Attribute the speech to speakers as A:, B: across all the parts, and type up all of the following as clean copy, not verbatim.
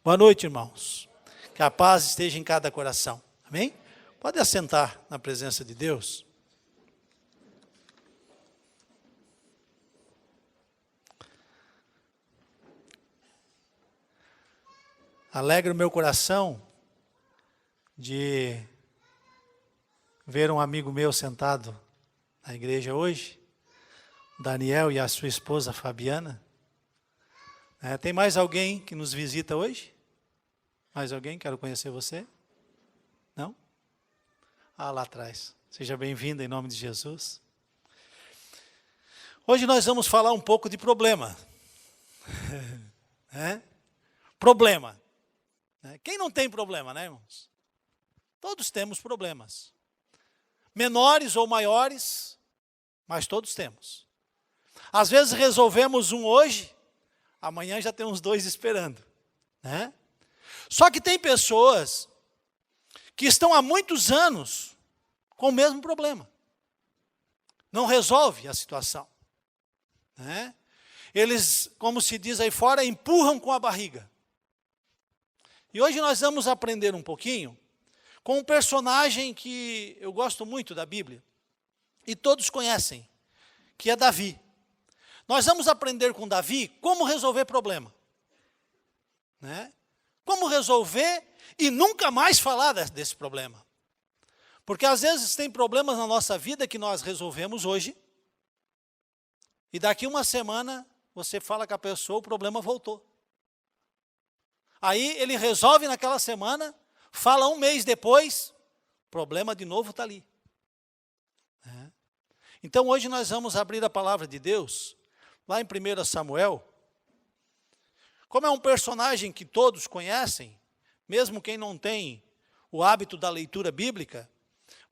A: Boa noite, irmãos. Que a paz esteja em cada coração. Amém? Pode assentar na presença de Deus. Alegra o meu coração de ver um amigo meu sentado na igreja hoje, Daniel e a sua esposa Fabiana. Tem mais alguém que nos visita hoje? Mais alguém? Quero conhecer você. Não? Lá atrás. Seja bem-vindo em nome de Jesus. Hoje nós vamos falar um pouco de problema. Problema. Quem não tem problema, né, irmãos? Todos temos problemas. Menores ou maiores, mas todos temos. Às vezes resolvemos um hoje, amanhã já tem uns dois esperando, né? Só que tem pessoas que estão há muitos anos com o mesmo problema. Não resolve a situação, né? Eles, como se diz aí fora, empurram com a barriga. E hoje nós vamos aprender um pouquinho com um personagem que eu gosto muito da Bíblia, e todos conhecem, que é Davi. Nós vamos aprender com Davi como resolver problema. Né? Como resolver e nunca mais falar desse problema. Porque às vezes tem problemas na nossa vida que nós resolvemos hoje, e daqui uma semana você fala com a pessoa, o problema voltou. Aí ele resolve naquela semana, fala um mês depois, o problema de novo está ali. Então hoje nós vamos abrir a palavra de Deus, lá em 1 Samuel. Como é um personagem que todos conhecem, mesmo quem não tem o hábito da leitura bíblica,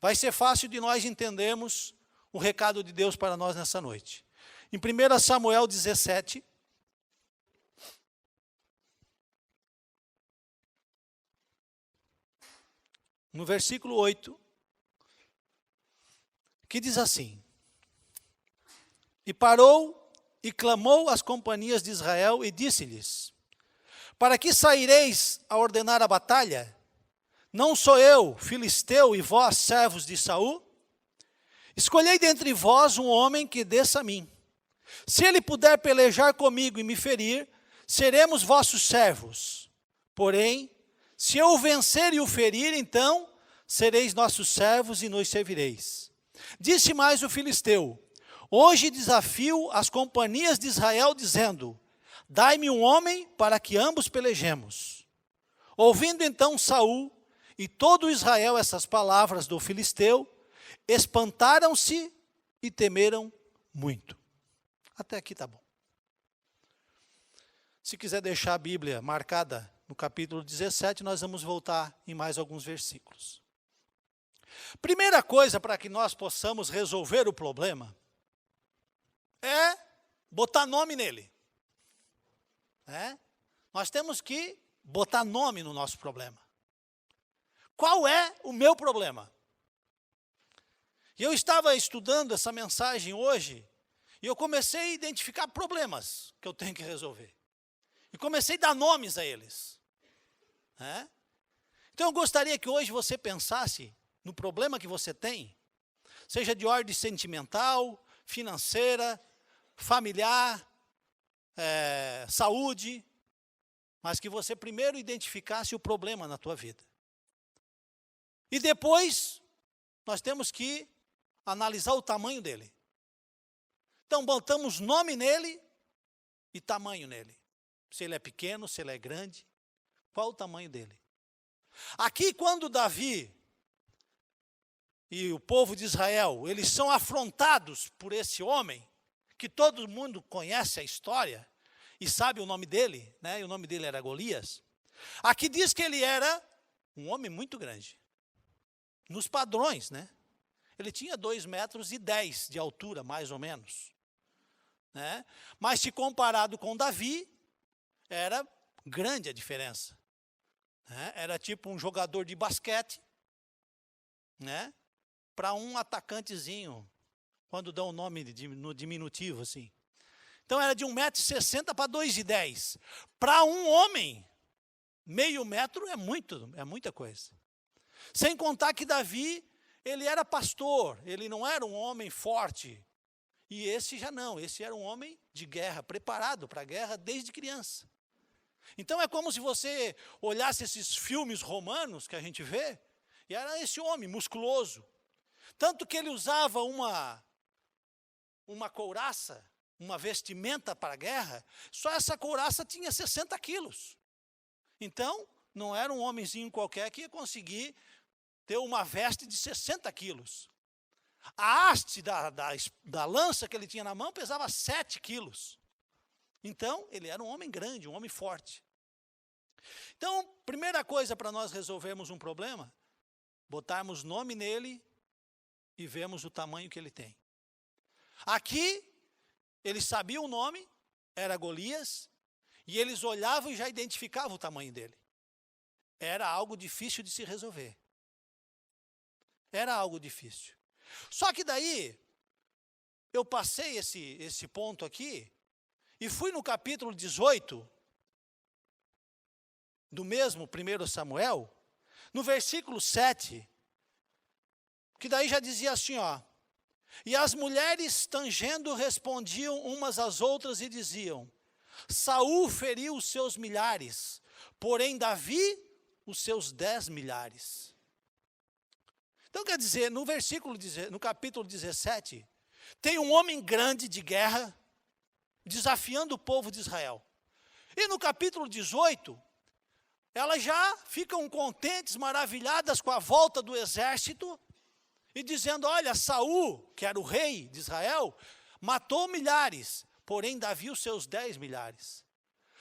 A: vai ser fácil de nós entendermos o recado de Deus para nós nessa noite. Em 1 Samuel 17, no versículo 8, que diz assim: E parou e clamou às companhias de Israel e disse-lhes: Para que saireis a ordenar a batalha? Não sou eu, filisteu, e vós, servos de Saul? Escolhei dentre vós um homem que desça a mim. Se ele puder pelejar comigo e me ferir, seremos vossos servos. Porém, se eu o vencer e o ferir, então sereis nossos servos e nos servireis. Disse mais o filisteu: Hoje desafio as companhias de Israel, dizendo: Dai-me um homem para que ambos pelejemos. Ouvindo então Saul e todo Israel essas palavras do filisteu, espantaram-se e temeram muito. Até aqui está bom. Se quiser deixar a Bíblia marcada no capítulo 17, nós vamos voltar em mais alguns versículos. Primeira coisa para que nós possamos resolver o problema é botar nome nele. Nós temos que botar nome no nosso problema. Qual é o meu problema? E eu estava estudando essa mensagem hoje, e eu comecei a identificar problemas que eu tenho que resolver. E comecei a dar nomes a eles. Então eu gostaria que hoje você pensasse no problema que você tem, seja de ordem sentimental, financeira, familiar, saúde, mas que você primeiro identificasse o problema na tua vida. E depois, nós temos que analisar o tamanho dele. Então, botamos nome nele e tamanho nele. Se ele é pequeno, se ele é grande, qual o tamanho dele? Aqui, quando Davi e o povo de Israel, eles são afrontados por esse homem, que todo mundo conhece a história e sabe o nome dele, né? E o nome dele era Golias. Aqui diz que ele era um homem muito grande, nos padrões, né? Ele tinha 2,10 metros de altura, mais ou menos. Né? Mas se comparado com Davi, era grande a diferença. Era tipo um jogador de basquete, né? Para um atacantezinho, quando dão o nome no diminutivo, assim. Então era de 1,60 m para 2,10 m. Para um homem Meio metro é muita coisa. Sem contar que Davi, ele era pastor, ele não era um homem forte. E esse já não, esse era um homem de guerra, preparado para a guerra desde criança. Então é como se você olhasse esses filmes romanos que a gente vê, e era esse homem musculoso. Tanto que ele usava uma couraça, uma vestimenta para a guerra, só essa couraça tinha 60 quilos. Então, não era um homenzinho qualquer que ia conseguir ter uma veste de 60 quilos. A haste da lança que ele tinha na mão pesava 7 quilos. Então, ele era um homem grande, um homem forte. Então, primeira coisa para nós resolvermos um problema, botarmos nome nele e vemos o tamanho que ele tem. Aqui, eles sabiam o nome, era Golias, e eles olhavam e já identificavam o tamanho dele. Era algo difícil de se resolver. Era algo difícil. Só que daí, eu passei esse ponto aqui, e fui no capítulo 18, do mesmo 1 Samuel, no versículo 7, que daí já dizia assim, ó, e as mulheres tangendo respondiam umas às outras e diziam, Saul feriu os seus milhares, porém Davi os seus 10 milhares. Então quer dizer, no capítulo 17, tem um homem grande de guerra, desafiando o povo de Israel. E no capítulo 18, elas já ficam contentes, maravilhadas com a volta do exército, e dizendo, olha, Saul, que era o rei de Israel, matou milhares, porém Davi os seus 10 milhares.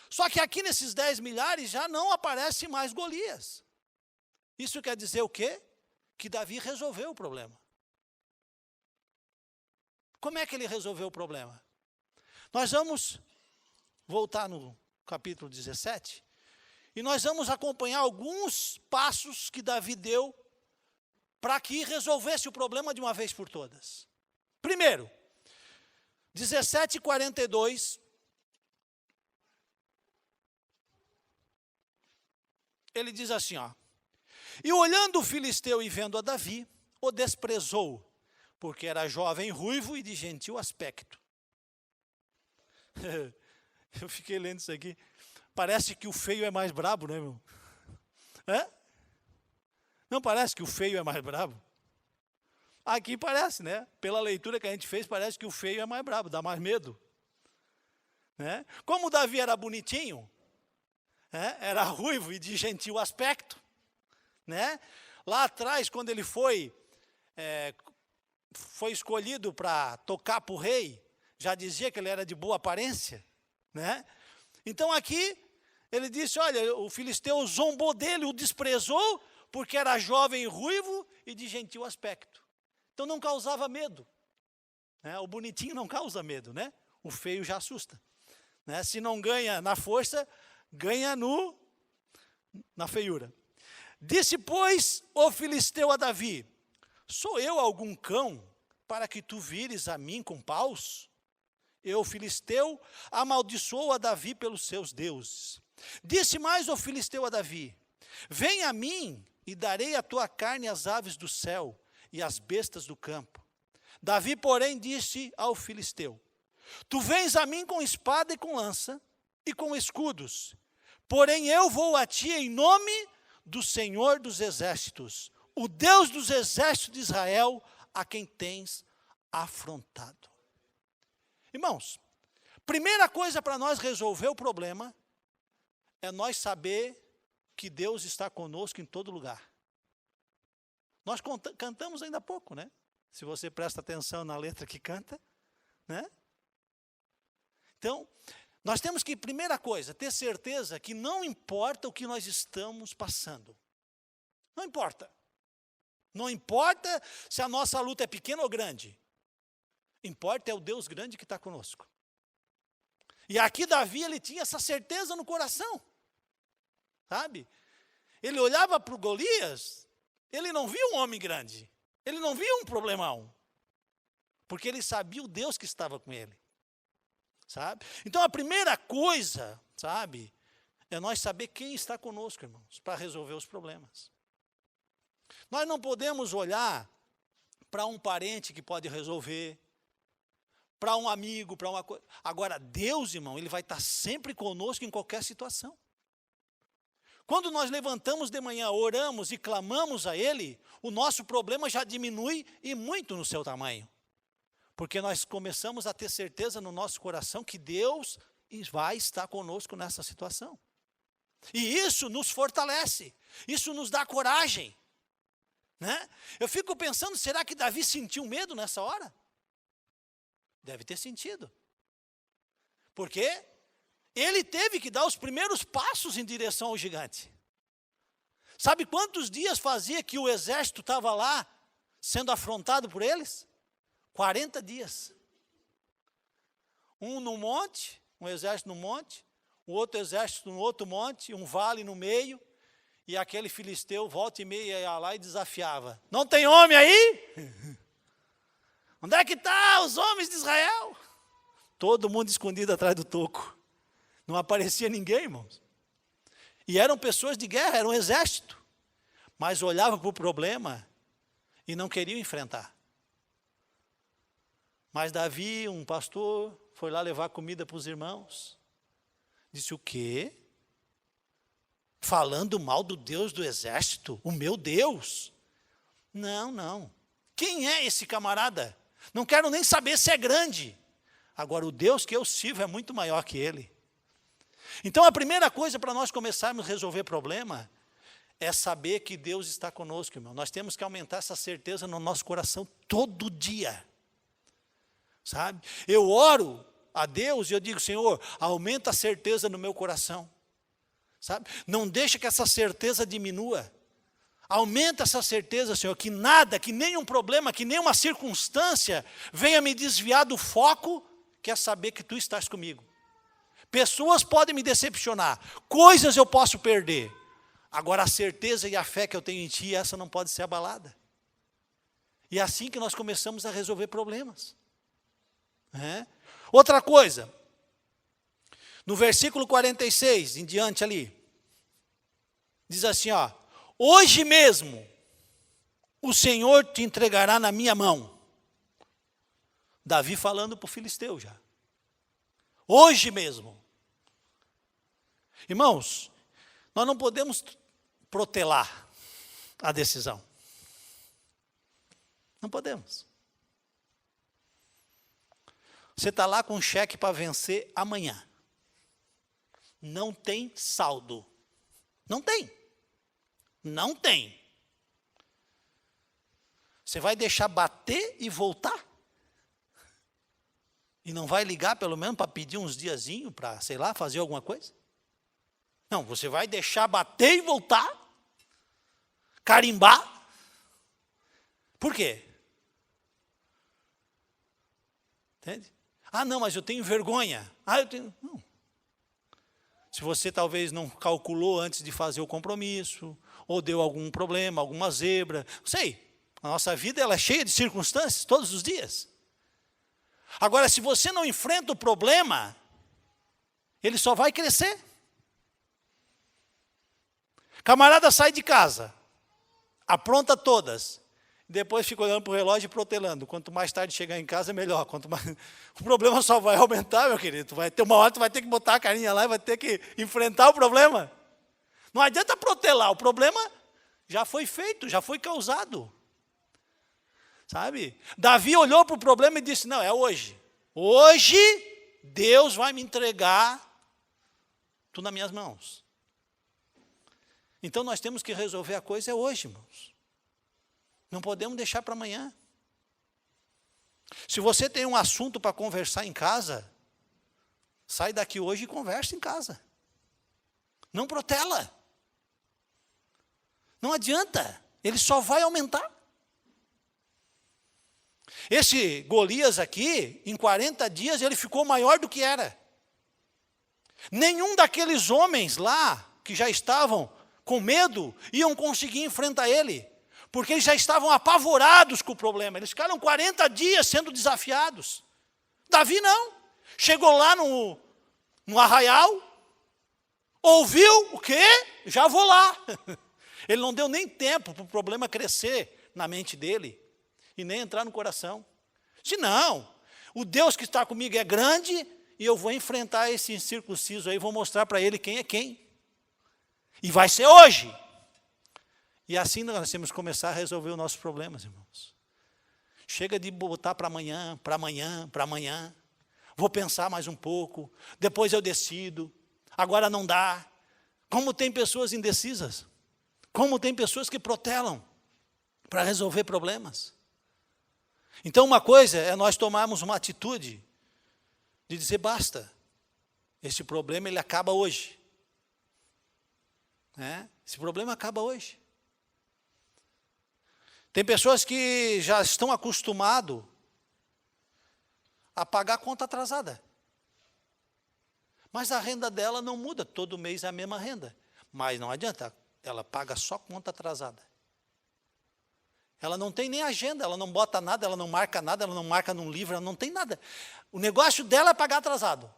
A: Só que aqui nesses 10 milhares já não aparece mais Golias. Isso quer dizer o quê? Que Davi resolveu o problema. Como é que ele resolveu o problema? Nós vamos voltar no capítulo 17, e nós vamos acompanhar alguns passos que Davi deu para que resolvesse o problema de uma vez por todas. Primeiro, 17:42, ele diz assim, ó, e olhando o filisteu e vendo a Davi, o desprezou, porque era jovem, ruivo e de gentil aspecto. Eu fiquei lendo isso aqui, parece que o feio é mais brabo, né, meu? Não parece que o feio é mais brabo? Aqui parece, né? Pela leitura que a gente fez, parece que o feio é mais brabo, dá mais medo. Né? Como Davi era bonitinho, era ruivo e de gentil aspecto, né? Lá atrás, quando ele foi escolhido para tocar para o rei, já dizia que ele era de boa aparência, né? Então aqui, ele disse, olha, o filisteu zombou dele, o desprezou, porque era jovem, ruivo e de gentil aspecto. Então não causava medo. Né? O bonitinho não causa medo, né? O feio já assusta. Né? Se não ganha na força, ganha na feiura. Disse, pois, o filisteu a Davi, sou eu algum cão para que tu vires a mim com paus? Eu, filisteu, amaldiçoou a Davi pelos seus deuses. Disse mais o filisteu a Davi, vem a mim e darei a tua carne às aves do céu e às bestas do campo. Davi, porém, disse ao filisteu, tu vens a mim com espada e com lança e com escudos, porém eu vou a ti em nome do Senhor dos exércitos, o Deus dos exércitos de Israel, a quem tens afrontado. Irmãos, primeira coisa para nós resolver o problema é nós saber que Deus está conosco em todo lugar. Nós cantamos ainda há pouco, né? Se você presta atenção na letra que canta, né? Então, nós temos que, primeira coisa, ter certeza que não importa o que nós estamos passando. Não importa. Não importa se a nossa luta é pequena ou grande. Importa é o Deus grande que está conosco. E aqui Davi, ele tinha essa certeza no coração. Sabe? Ele olhava para o Golias, ele não via um homem grande. Ele não via um problemão. Porque ele sabia o Deus que estava com ele. Sabe? Então a primeira coisa, sabe, é nós saber quem está conosco, irmãos, para resolver os problemas. Nós não podemos olhar para um parente que pode resolver, para um amigo, para uma coisa. Agora, Deus, irmão, Ele vai estar sempre conosco em qualquer situação. Quando nós levantamos de manhã, oramos e clamamos a Ele, o nosso problema já diminui e muito no seu tamanho. Porque nós começamos a ter certeza no nosso coração que Deus vai estar conosco nessa situação. E isso nos fortalece, isso nos dá coragem. Né? Eu fico pensando, será que Davi sentiu medo nessa hora? Deve ter sentido. Porque ele teve que dar os primeiros passos em direção ao gigante. Sabe quantos dias fazia que o exército estava lá, sendo afrontado por eles? 40 dias. Um no monte, um exército no monte, o outro exército no outro monte, um vale no meio, e aquele filisteu volta e meia ia lá e desafiava. Não tem homem aí? Onde é que estão os homens de Israel? Todo mundo escondido atrás do toco. Não aparecia ninguém, irmãos. E eram pessoas de guerra, era um exército. Mas olhavam para o problema e não queriam enfrentar. Mas Davi, um pastor, foi lá levar comida para os irmãos. Disse, o quê? Falando mal do Deus do exército? O meu Deus? Não, não. Quem é esse camarada? Não quero nem saber se é grande. Agora, o Deus que eu sirvo é muito maior que ele. Então, a primeira coisa para nós começarmos a resolver problema é saber que Deus está conosco, irmão. Nós temos que aumentar essa certeza no nosso coração todo dia. Sabe? Eu oro a Deus e eu digo, Senhor, aumenta a certeza no meu coração. Sabe? Não deixa que essa certeza diminua. Aumenta essa certeza, Senhor, que nada, que nenhum problema, que nenhuma circunstância venha me desviar do foco, que é saber que Tu estás comigo. Pessoas podem me decepcionar, coisas eu posso perder. Agora a certeza e a fé que eu tenho em Ti, essa não pode ser abalada. E é assim que nós começamos a resolver problemas. Outra coisa, no versículo 46, em diante ali, diz assim, ó, hoje mesmo o Senhor te entregará na minha mão. Davi falando para o filisteu já. Hoje mesmo. Irmãos, nós não podemos protelar a decisão. Não podemos. Você está lá com um cheque para vencer amanhã. Não tem saldo. Não tem. Não tem. Você vai deixar bater e voltar? E não vai ligar pelo menos para pedir uns diazinhos para, sei lá, fazer alguma coisa? Não, você vai deixar bater e voltar? Carimbar? Por quê? Entende? Ah, não, mas eu tenho vergonha. Ah, eu tenho... Não. Se você talvez não calculou antes de fazer o compromisso, ou deu algum problema, alguma zebra, não sei. A nossa vida ela é cheia de circunstâncias todos os dias. Agora, se você não enfrenta o problema, ele só vai crescer. Camarada sai de casa, apronta todas, depois fica olhando para o relógio e protelando. Quanto mais tarde chegar em casa, melhor. Quanto mais... O problema só vai aumentar, meu querido. Vai ter uma hora que tu vai ter que botar a carinha lá e vai ter que enfrentar o problema. Não adianta protelar, o problema já foi feito, já foi causado. Sabe? Davi olhou para o problema e disse, não, é hoje. Hoje, Deus vai me entregar tudo nas minhas mãos. Então, nós temos que resolver a coisa hoje, irmãos. Não podemos deixar para amanhã. Se você tem um assunto para conversar em casa, sai daqui hoje e conversa em casa. Não protela. Não adianta. Ele só vai aumentar. Esse Golias aqui, em 40 dias, ele ficou maior do que era. Nenhum daqueles homens lá, que já estavam com medo, iam conseguir enfrentar ele. Porque eles já estavam apavorados com o problema. Eles ficaram 40 dias sendo desafiados. Davi não. Chegou lá no arraial, Ouviu o quê? Já vou lá. Ele não deu nem tempo para o problema crescer na mente dele e nem entrar no coração. Se não, o Deus que está comigo é grande e eu vou enfrentar esse incircunciso aí, vou mostrar para ele quem é quem. E vai ser hoje. E assim nós temos que começar a resolver os nossos problemas, irmãos. Chega de botar para amanhã, para amanhã, para amanhã. Vou pensar mais um pouco, depois eu decido. Agora não dá. Como tem pessoas indecisas. Como tem pessoas que protelam para resolver problemas. Então uma coisa é nós tomarmos uma atitude de dizer basta. Esse problema ele acaba hoje. Esse problema acaba hoje. Tem pessoas que já estão acostumadas a pagar conta atrasada. Mas a renda dela não muda, todo mês é a mesma renda. Mas não adianta, ela paga só conta atrasada. Ela não tem nem agenda, ela não bota nada, ela não marca nada, ela não marca num livro, ela não tem nada. O negócio dela é pagar atrasado.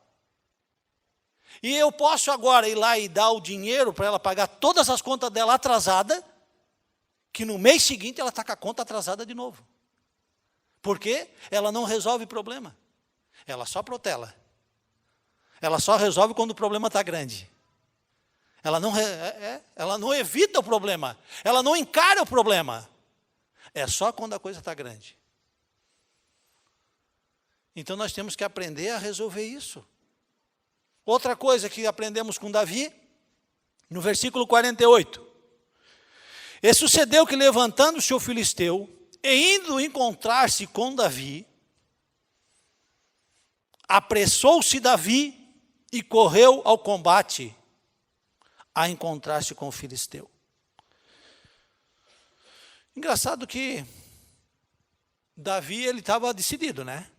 A: E eu posso agora ir lá e dar o dinheiro para ela pagar todas as contas dela atrasada, que no mês seguinte ela está com a conta atrasada de novo. Por quê? Ela não resolve problema. Ela só protela. Ela só resolve quando o problema está grande. Ela não evita o problema. Ela não encara o problema. É só quando a coisa está grande. Então nós temos que aprender a resolver isso. Outra coisa que aprendemos com Davi, no versículo 48. E sucedeu que levantando-se o filisteu, e indo encontrar-se com Davi, apressou-se Davi e correu ao combate a encontrar-se com o filisteu. Engraçado que Davi ele estava decidido, né?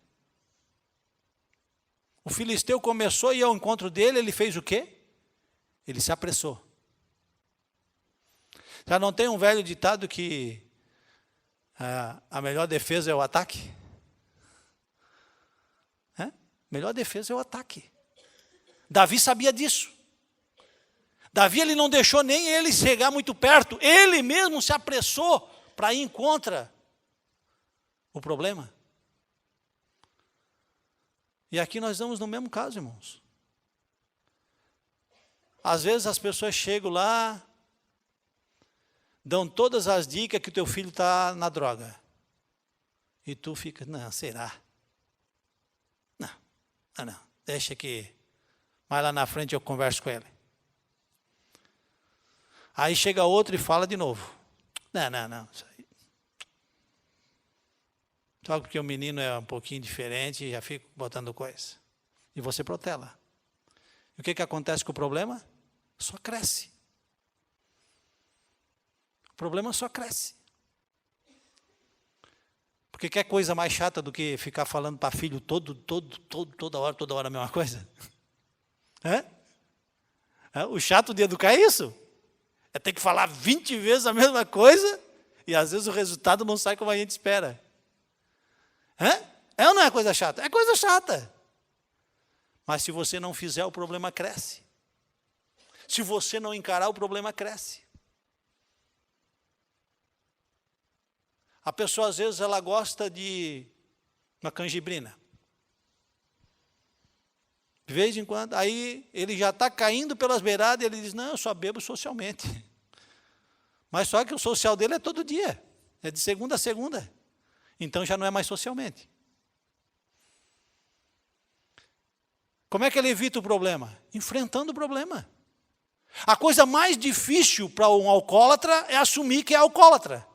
A: O filisteu começou a ir ao encontro dele, ele fez o quê? Ele se apressou. Já não tem um velho ditado que a melhor defesa é o ataque? Melhor defesa é o ataque. Davi sabia disso. Davi ele não deixou nem ele chegar muito perto, ele mesmo se apressou para ir contra o problema. E aqui nós estamos no mesmo caso, irmãos. Às vezes as pessoas chegam lá, dão todas as dicas que o teu filho está na droga. E tu fica, não, será? Não, deixa que mais lá na frente eu converso com ele. Aí chega outro e fala de novo. Não, isso aí. Só porque o menino é um pouquinho diferente, já fico botando coisa. E você protela. E o que acontece com o problema? Só cresce. O problema só cresce. Porque quer coisa mais chata do que ficar falando para filho toda hora a mesma coisa? O chato de educar é isso. É ter que falar 20 vezes a mesma coisa e às vezes o resultado não sai como a gente espera. É ou não é coisa chata? É coisa chata. Mas se você não fizer, o problema cresce. Se você não encarar, o problema cresce. A pessoa, às vezes, ela gosta de uma canjibrina. De vez em quando, aí ele já está caindo pelas beiradas e ele diz, não, eu só bebo socialmente. Mas só que o social dele é todo dia. É de segunda a segunda. Então já não é mais socialmente. Como é que ele evita o problema? Enfrentando o problema. A coisa mais difícil para um alcoólatra é assumir que é alcoólatra.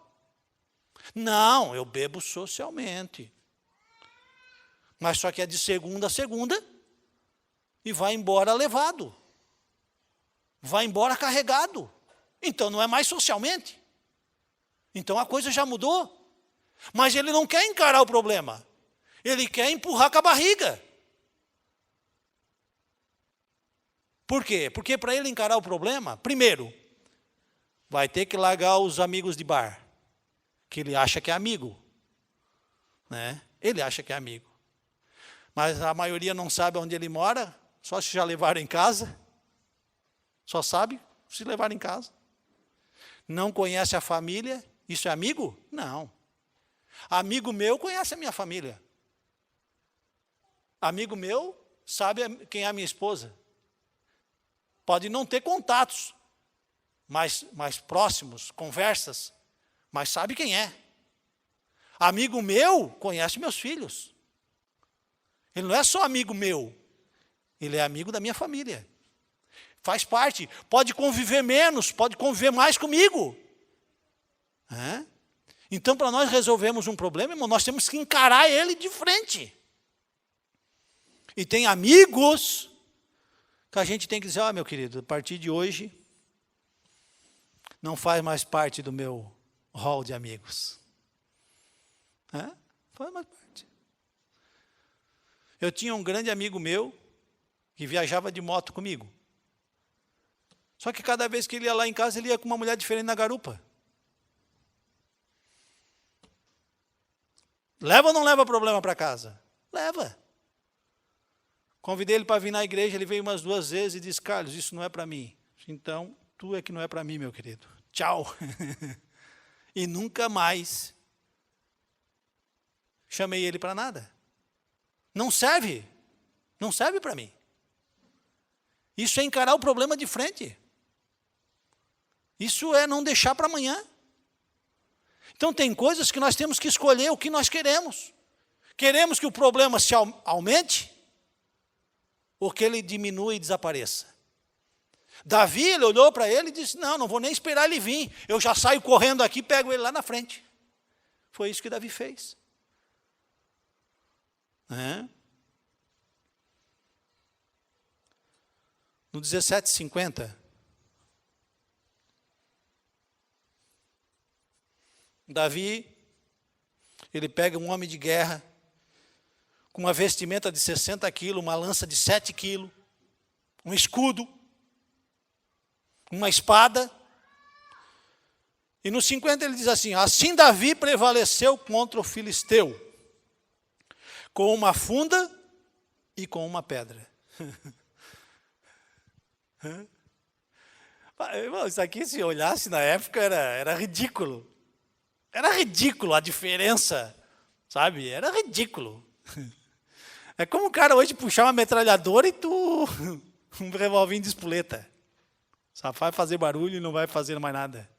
A: Não, eu bebo socialmente. Mas só que é de segunda a segunda e vai embora levado. Vai embora carregado. Então não é mais socialmente. Então a coisa já mudou. Mas ele não quer encarar o problema. Ele quer empurrar com a barriga. Por quê? Porque para ele encarar o problema, primeiro, vai ter que largar os amigos de bar, que ele acha que é amigo. Ele acha que é amigo. Mas a maioria não sabe onde ele mora, só se já levaram em casa. Só sabe se levar em casa. Não conhece a família, isso é amigo? Não. Amigo meu conhece a minha família. Amigo meu sabe quem é a minha esposa. Pode não ter contatos mais próximos, conversas, mas sabe quem é. Amigo meu conhece meus filhos. Ele não é só amigo meu, ele é amigo da minha família. Faz parte, pode conviver menos, pode conviver mais comigo. Então, para nós resolvermos um problema, irmão, nós temos que encarar ele de frente. E tem amigos que a gente tem que dizer, meu querido, a partir de hoje, não faz mais parte do meu hall de amigos. Faz mais parte. Eu tinha um grande amigo meu, que viajava de moto comigo. Só que cada vez que ele ia lá em casa, ele ia com uma mulher diferente na garupa. Leva ou não leva problema para casa? Leva. Convidei ele para vir na igreja, ele veio umas 2 vezes e disse, Carlos, isso não é para mim. Então, tu é que não é para mim, meu querido. Tchau. E nunca mais chamei ele para nada. Não serve. Não serve para mim. Isso é encarar o problema de frente. Isso é não deixar para amanhã. Então tem coisas que nós temos que escolher o que nós queremos. Queremos que o problema se aumente ou que ele diminua e desapareça. Davi, ele olhou para ele e disse, não vou nem esperar ele vir. Eu já saio correndo aqui e pego ele lá na frente. Foi isso que Davi fez. No 17:50, Davi, ele pega um homem de guerra, com uma vestimenta de 60 quilos, uma lança de 7 quilos, um escudo, uma espada. E no 50 ele diz assim, assim Davi prevaleceu contra o filisteu, com uma funda e com uma pedra. Irmão, isso aqui, se olhasse na época, era ridículo. Era ridículo a diferença, sabe? Era ridículo. É como o cara hoje puxar uma metralhadora e tu um revolvinho de espoleta. Só vai fazer barulho e não vai fazer mais nada.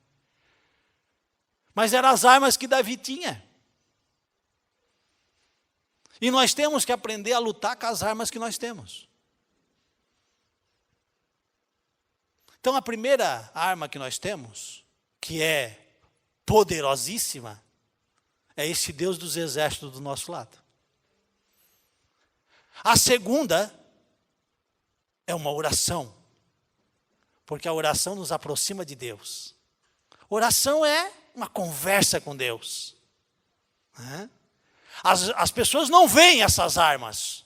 A: Mas eram as armas que Davi tinha. E nós temos que aprender a lutar com as armas que nós temos. Então a primeira arma que nós temos, que é poderosíssima, é esse Deus dos exércitos do nosso lado. A segunda é uma oração, porque a oração nos aproxima de Deus. Oração é uma conversa com Deus. As pessoas não veem essas armas,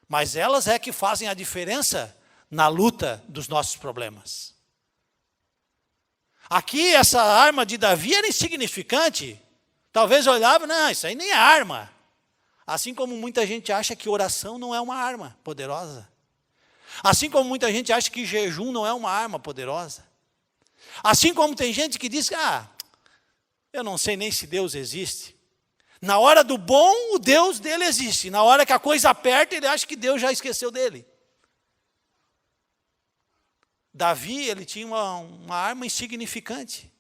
A: mas elas é que fazem a diferença na luta dos nossos problemas. Aqui, essa arma de Davi era insignificante. Talvez olhava, não, isso aí nem é arma. Assim como muita gente acha que oração não é uma arma poderosa. Assim como muita gente acha que jejum não é uma arma poderosa. Assim como tem gente que diz, eu não sei nem se Deus existe. Na hora do bom, o Deus dele existe. Na hora que a coisa aperta, ele acha que Deus já esqueceu dele. Davi, ele tinha uma arma insignificante.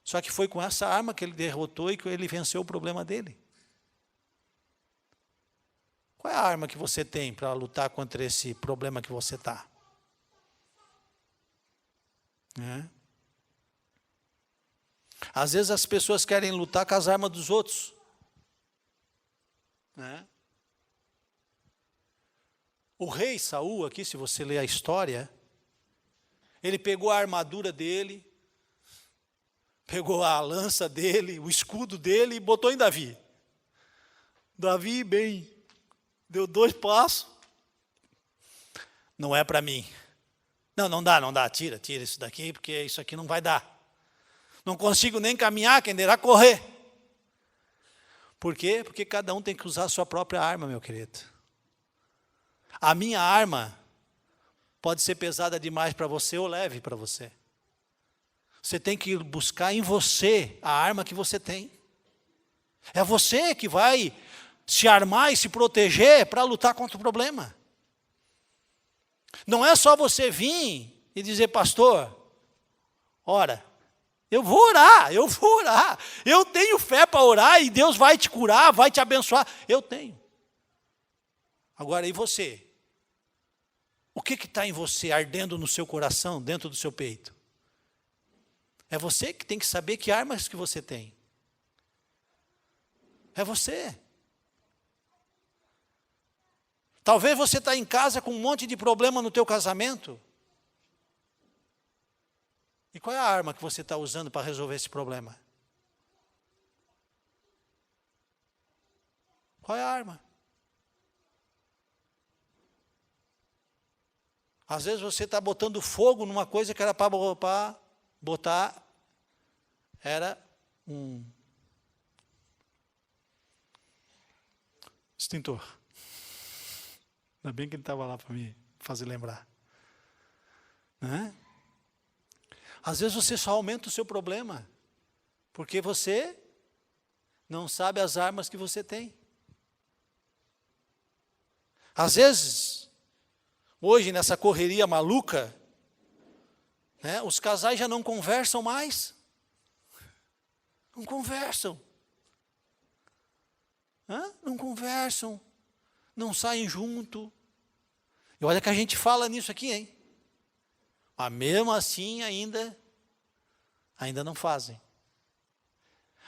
A: Só que foi com essa arma que ele derrotou e que ele venceu o problema dele. Qual é a arma que você tem para lutar contra esse problema que você está? Às vezes as pessoas querem lutar com as armas dos outros. O rei Saul, aqui, se você ler a história, ele pegou a armadura dele, pegou a lança dele, o escudo dele e botou em Davi. Davi, deu 2 passos. Não é para mim. Não dá, tira isso daqui, porque isso aqui não vai dar. Não consigo nem caminhar, quem dirá correr. Por quê? Porque cada um tem que usar a sua própria arma, meu querido. A minha arma pode ser pesada demais para você ou leve para você. Você tem que buscar em você a arma que você tem. É você que vai se armar e se proteger para lutar contra o problema. Não é só você vir e dizer, pastor, ora, eu vou orar. Eu tenho fé para orar e Deus vai te curar, vai te abençoar. Eu tenho. Agora, e você? O que está em você, ardendo no seu coração, dentro do seu peito? É você que tem que saber que armas que você tem. É você. Talvez você está em casa com um monte de problema no teu casamento. E qual é a arma que você está usando para resolver esse problema? Qual é a arma? Às vezes você está botando fogo numa coisa que era para botar, era um extintor. Ainda bem que ele estava lá para me fazer lembrar. Né? Às vezes você só aumenta o seu problema, porque você não sabe as armas que você tem. Às vezes, hoje nessa correria maluca, né, os casais já não conversam mais. Não conversam. Não conversam. Não saem junto. E olha que a gente fala nisso aqui, hein? Mas mesmo assim ainda não fazem.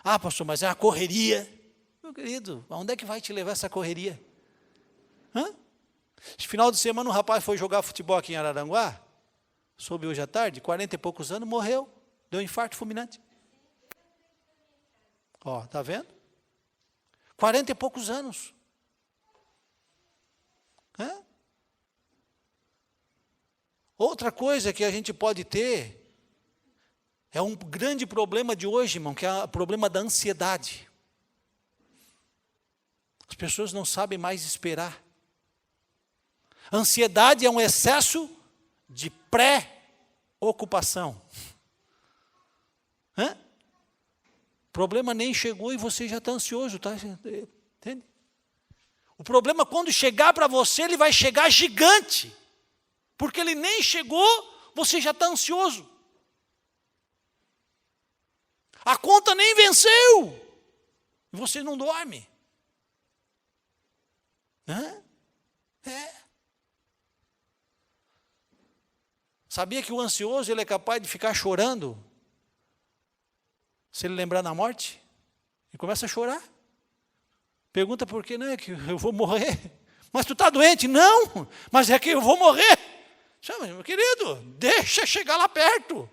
A: Ah, pastor, mas é uma correria. Meu querido, aonde é que vai te levar essa correria? Esse final de semana um rapaz foi jogar futebol aqui em Araranguá, soube hoje à tarde, 40 e poucos anos, morreu, deu um infarto fulminante. Ó, tá vendo? 40 e poucos anos. Outra coisa que a gente pode ter é um grande problema de hoje, irmão, que é o problema da ansiedade. As pessoas não sabem mais esperar. Ansiedade é um excesso de pré-ocupação. O problema nem chegou e você já está ansioso, tá? Entende? O problema, quando chegar para você, ele vai chegar gigante. Porque ele nem chegou, você já está ansioso. A conta nem venceu. E você não dorme. Sabia que o ansioso ele é capaz de ficar chorando? Se ele lembrar da morte, ele começa a chorar. Pergunta por quê? Não, é que eu vou morrer. Mas tu está doente? Não, mas é que eu vou morrer. Chama, meu querido, deixa chegar lá perto.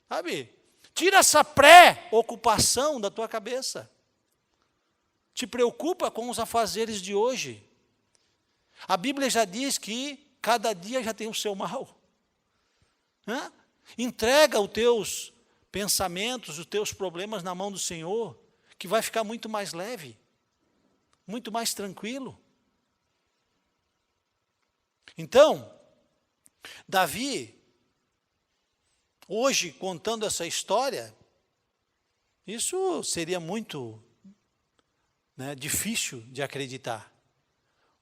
A: Sabe? Tira essa pré-ocupação da tua cabeça. Te preocupa com os afazeres de hoje. A Bíblia já diz que cada dia já tem o seu mal. Entrega os teus pensamentos, os teus problemas na mão do Senhor, que vai ficar muito mais leve, muito mais tranquilo. Então, Davi, hoje contando essa história, isso seria muito difícil de acreditar,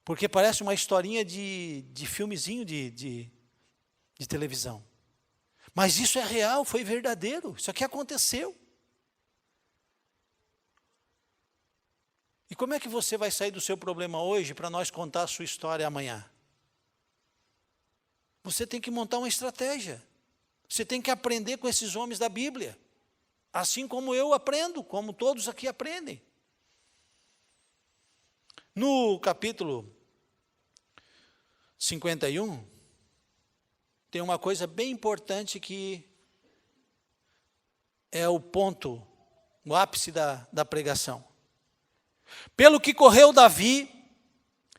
A: porque parece uma historinha de filmezinho de televisão. Mas isso é real, foi verdadeiro, isso aqui aconteceu. E como é que você vai sair do seu problema hoje para nós contar a sua história amanhã? Você tem que montar uma estratégia. Você tem que aprender com esses homens da Bíblia. Assim como eu aprendo, como todos aqui aprendem. No capítulo 51, tem uma coisa bem importante que é o ponto, o ápice da pregação. Pelo que correu Davi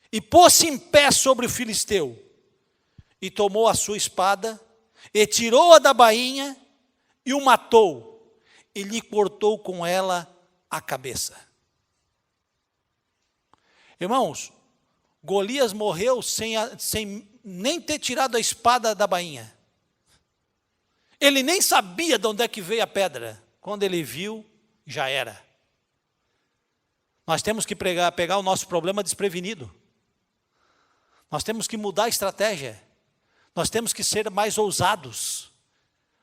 A: e pôs-se em pé sobre o filisteu, e tomou a sua espada, e tirou-a da bainha, e o matou, e lhe cortou com ela a cabeça. Irmãos, Golias morreu sem nem ter tirado a espada da bainha. Ele nem sabia de onde é que veio a pedra. Quando ele viu, já era. Nós temos que pegar o nosso problema desprevenido. Nós temos que mudar a estratégia. Nós temos que ser mais ousados,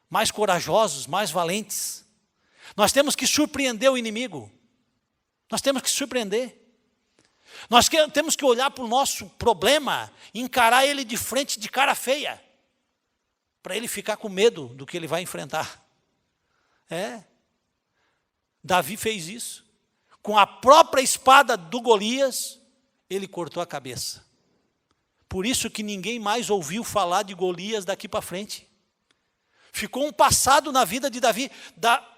A: mais corajosos, mais valentes. Nós temos que surpreender o inimigo. Nós temos que surpreender. Nós temos que olhar para o nosso problema e encarar ele de frente, de cara feia, para ele ficar com medo do que ele vai enfrentar. Davi fez isso. Com a própria espada do Golias, ele cortou a cabeça. Por isso que ninguém mais ouviu falar de Golias daqui para frente. Ficou um passado na vida de Davi.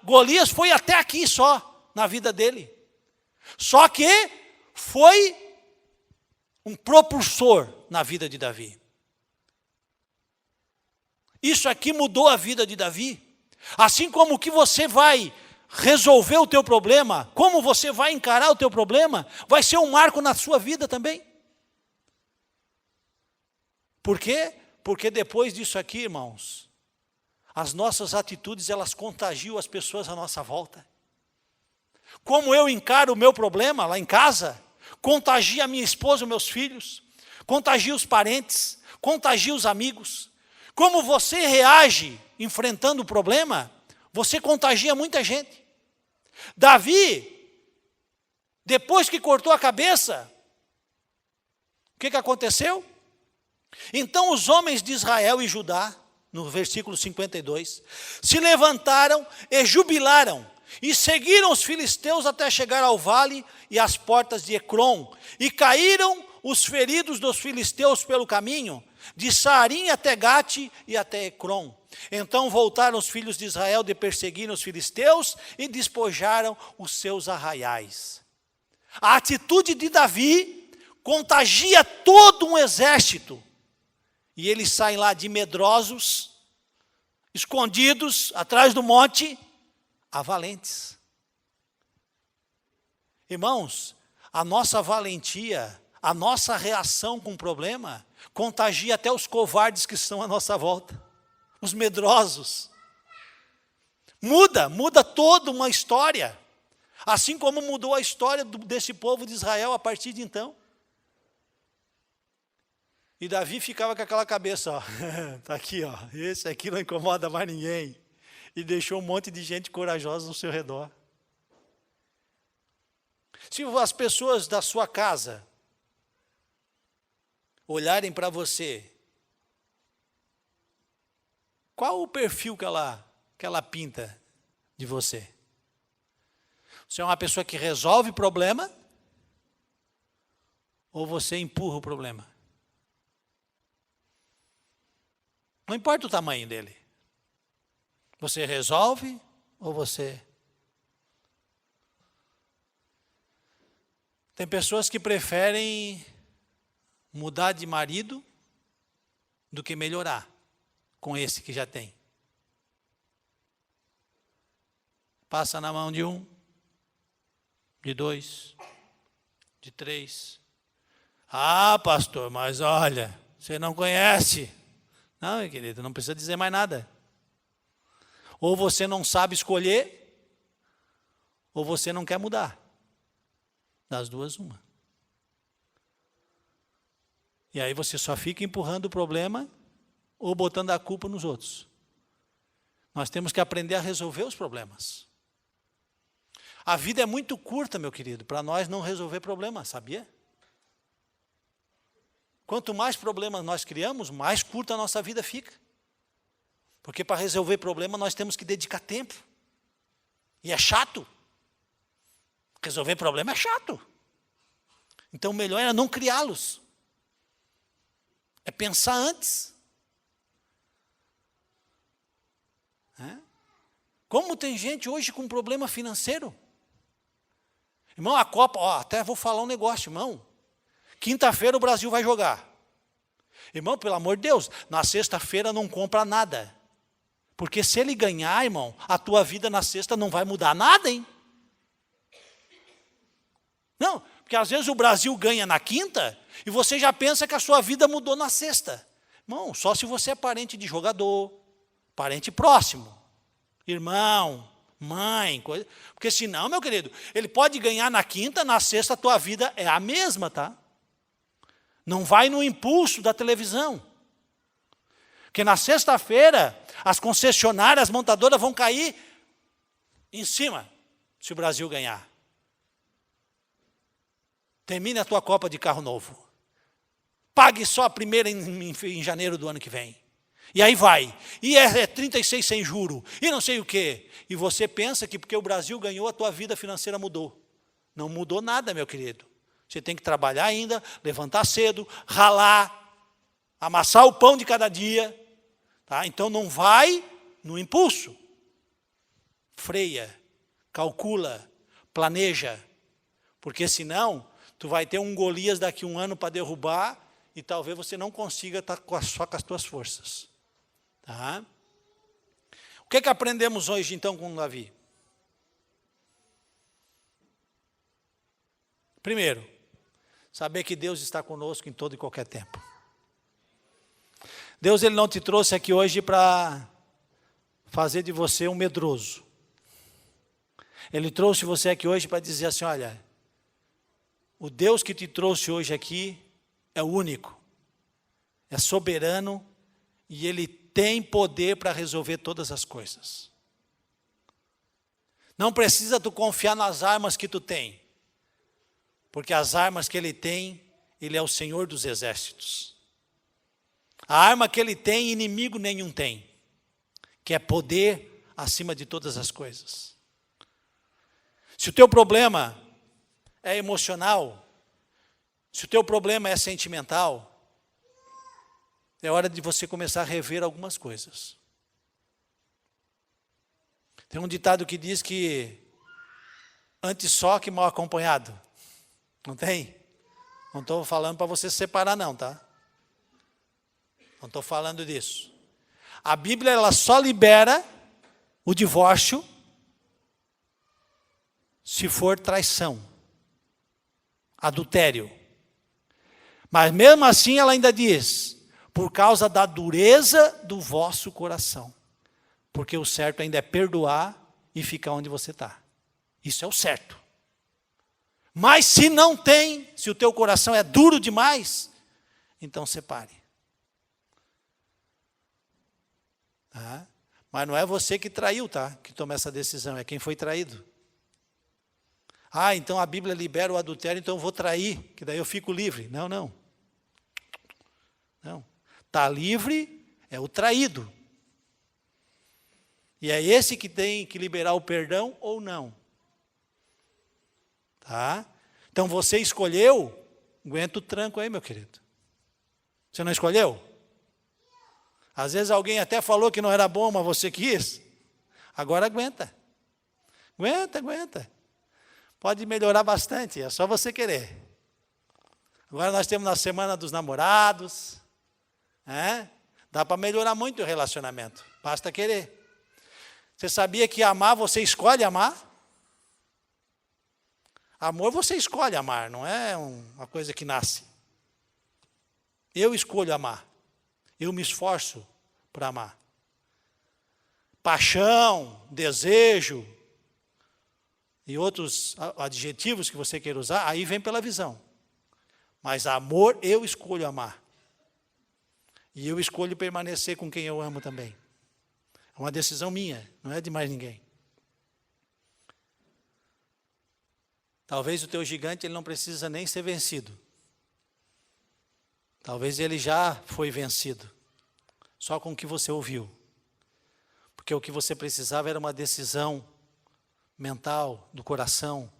A: Golias foi até aqui só, na vida dele. Só que foi um propulsor na vida de Davi. Isso aqui mudou a vida de Davi. Assim como que você vai resolver o teu problema, como você vai encarar o teu problema, vai ser um marco na sua vida também. Por quê? Porque depois disso aqui, irmãos, as nossas atitudes, elas contagiam as pessoas à nossa volta. Como eu encaro o meu problema lá em casa, contagia a minha esposa, os meus filhos, contagia os parentes, contagia os amigos. Como você reage enfrentando o problema, você contagia muita gente. Davi, depois que cortou a cabeça, o que aconteceu? Então os homens de Israel e Judá, no versículo 52, se levantaram e jubilaram, e seguiram os filisteus até chegar ao vale e às portas de Ecrom, e caíram os feridos dos filisteus pelo caminho, de Saarim até Gate e até Ecrom. Então voltaram os filhos de Israel de perseguir os filisteus e despojaram os seus arraiais. A atitude de Davi contagia todo um exército. E eles saem lá de medrosos, escondidos atrás do monte, a valentes. Irmãos, a nossa valentia, a nossa reação com o problema, contagia até os covardes que estão à nossa volta, os medrosos. Muda toda uma história, assim como mudou a história desse povo de Israel a partir de então. E Davi ficava com aquela cabeça, ó, tá aqui, ó, esse aqui não incomoda mais ninguém. E deixou um monte de gente corajosa ao seu redor. Se as pessoas da sua casa olharem para você, qual o perfil que ela pinta de você? Você é uma pessoa que resolve problema ou você empurra o problema? Não importa o tamanho dele. Você resolve ou você... Tem pessoas que preferem mudar de marido do que melhorar com esse que já tem. Passa na mão de um, de dois, de três. Ah, pastor, mas olha, você não conhece. Não, meu querido, não precisa dizer mais nada. Ou você não sabe escolher, ou você não quer mudar. Das duas, uma. E aí você só fica empurrando o problema ou botando a culpa nos outros. Nós temos que aprender a resolver os problemas. A vida é muito curta, meu querido, para nós não resolver problemas, sabia? Quanto mais problemas nós criamos, mais curta a nossa vida fica. Porque para resolver problema nós temos que dedicar tempo. E é chato. Resolver problema é chato. Então o melhor é não criá-los. É pensar antes. Como tem gente hoje com problema financeiro? Irmão, a Copa, até vou falar um negócio, irmão. Quinta-feira o Brasil vai jogar. Irmão, pelo amor de Deus, na sexta-feira não compra nada. Porque se ele ganhar, irmão, a tua vida na sexta não vai mudar nada, hein? Não, porque às vezes o Brasil ganha na quinta e você já pensa que a sua vida mudou na sexta. Irmão, só se você é parente de jogador, parente próximo, irmão, mãe, coisa. Porque senão, meu querido, ele pode ganhar na quinta, na sexta a tua vida é a mesma, tá? Não vai no impulso da televisão. Porque na sexta-feira, as concessionárias, as montadoras vão cair em cima, se o Brasil ganhar. Termine a tua Copa de carro novo. Pague só a primeira em janeiro do ano que vem. E aí vai. E é 36 sem juro. E não sei o quê. E você pensa que porque o Brasil ganhou, a tua vida financeira mudou. Não mudou nada, meu querido. Você tem que trabalhar ainda, levantar cedo, ralar, amassar o pão de cada dia. Tá? Então não vai no impulso. Freia, calcula, planeja. Porque senão, tu vai ter um Golias daqui a um ano para derrubar e talvez você não consiga estar só com as tuas forças. Tá? O que aprendemos hoje então com Davi? Primeiro, saber que Deus está conosco em todo e qualquer tempo. Deus ele não te trouxe aqui hoje para fazer de você um medroso. Ele trouxe você aqui hoje para dizer assim, olha, o Deus que te trouxe hoje aqui é o único, é soberano e Ele tem poder para resolver todas as coisas. Não precisa tu confiar nas armas que tu tem, porque as armas que Ele tem, Ele é o Senhor dos exércitos. A arma que Ele tem, inimigo nenhum tem, que é poder acima de todas as coisas. Se o teu problema é emocional, se o teu problema é sentimental, é hora de você começar a rever algumas coisas. Tem um ditado que diz que antes só que mal acompanhado. Não tem? Não estou falando para você se separar não, tá? Não estou falando disso. A Bíblia ela só libera o divórcio se for traição, adultério. Mas mesmo assim ela ainda diz, por causa da dureza do vosso coração. Porque o certo ainda é perdoar e ficar onde você está. Isso é o certo. Mas se não tem, se o teu coração é duro demais, então separe. Tá? Mas não é você que traiu, tá? Que toma essa decisão, é quem foi traído. Ah, então a Bíblia libera o adultério, então eu vou trair, que daí eu fico livre. Não, não. Não. Está livre é o traído. E é esse que tem que liberar o perdão ou não. Tá? Então você escolheu, aguenta o tranco aí, meu querido. Você não escolheu? Às vezes alguém até falou que não era bom, mas você quis. Agora aguenta. Aguenta. Pode melhorar bastante, é só você querer. Agora nós temos na Semana dos Namorados. Dá para melhorar muito o relacionamento. Basta querer. Você sabia que amar, você escolhe amar? Amor, você escolhe amar, não é uma coisa que nasce. Eu escolho amar. Eu me esforço para amar. Paixão, desejo e outros adjetivos que você queira usar, aí vem pela visão. Mas amor, eu escolho amar. E eu escolho permanecer com quem eu amo também. É uma decisão minha, não é de mais ninguém. Talvez o teu gigante ele não precisa nem ser vencido. Talvez ele já foi vencido. Só com o que você ouviu. Porque o que você precisava era uma decisão mental, do coração,